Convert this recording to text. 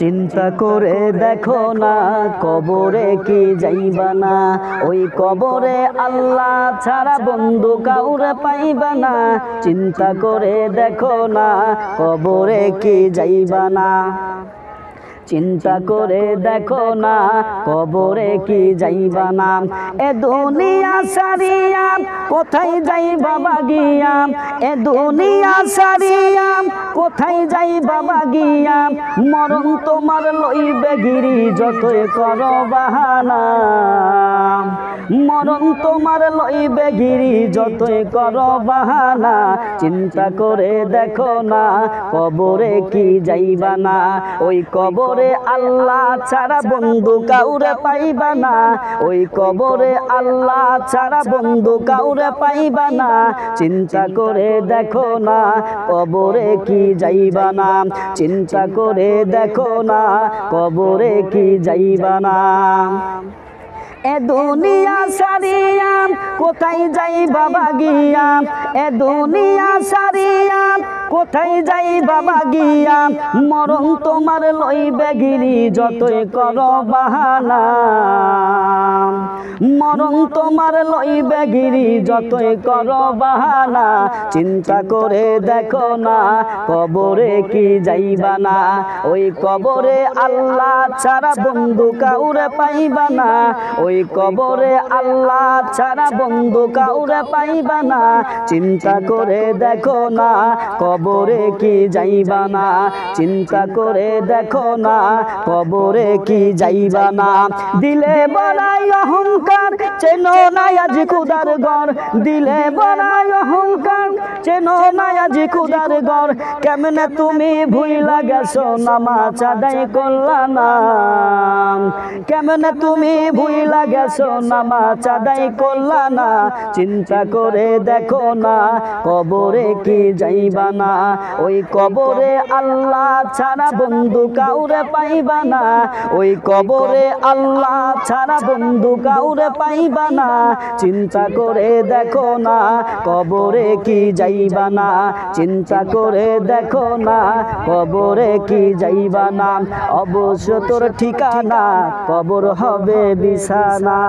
চিন্তা করে দেখো না কবরে কি যাইবা না, ওই কবরে আল্লাহ ছাড়া বন্ধু কাউরে পাইবা না। চিন্তা করে দেখো না কবরে কি যাইবা না, চিন্তা করে দেখো না কবরে কি যাইবা না। এ দুনিয়া সারিয়া কোথায় যাইবা বাগিয়া, এ দুনিয়া সারিয়া কোথায় যাইবা বাগিয়া। মরণ তোমার লইবে গিরি যতই করো বাহানা, মরণ তোমার লইবে গিরি যতই করো বাহানা। চিন্তা করে দেখো না কবরে কি যাইবা না, ওই কবরে আল্লাহ ছাড়া বন্ধু কাউরে পাইবা না, ওই কবরে আল্লাহ ছাড়া বন্ধু কাউরে পাইবা না। চিন্তা করে দেখো না কবরে কি যাইবা না, চিন্তা করে দেখো না কবরে কি যাইবা না। এ দুনিয়া সারিয়া কোথায় যাইবা বাগিয়া, এ দুনিয়া সারিয়া কোথায় যাইবা বাগিয়া। মরণ তোমার লইবে গিরি যতই করো বাহানা, মরণ তোমার লইবে গিরি যতই করো বাহানা। চিন্তা করে দেখো না কবরে কি যাইবা না, ওই কবরে আল্লাহ ছাড়া বন্ধু কাউরে পাইবা না, ওই কবরে আল্লাহ ছাড়া বন্ধু কাউরে পাইবা না। চিন্তা করে দেখো না কবরে কি যাইবা না, চিন্তা করে দেখো না কবরে কি যাইবা না। দিলে বড়াই অহংকার চেনো না আজ খুদার ঘর, দিলে বড়াই অহংকার চেনো না আজ খুদার ঘর। কেমনে তুমি ভুইলা গেছো নামাজ আদায় করলা না, কেমনে তুমি ভুইলা গেছো নামাজ আদায় করলা না। চিন্তা করে দেখো না কবরে কি যাইবা না, ওই কবরে আল্লাহ ছাড়া বন্ধু কাউরে পাইবা না, ওই কবরে আল্লাহ ছাড়া বন্ধু কাউরে পাইবা না। চিন্তা করে দেখো না কবরে কি যাইবা না, চিন্তা করে দেখো না কবরে কি যাইবা না। অবশ্য তোর ঠিকানা কবর হবে বিছানা।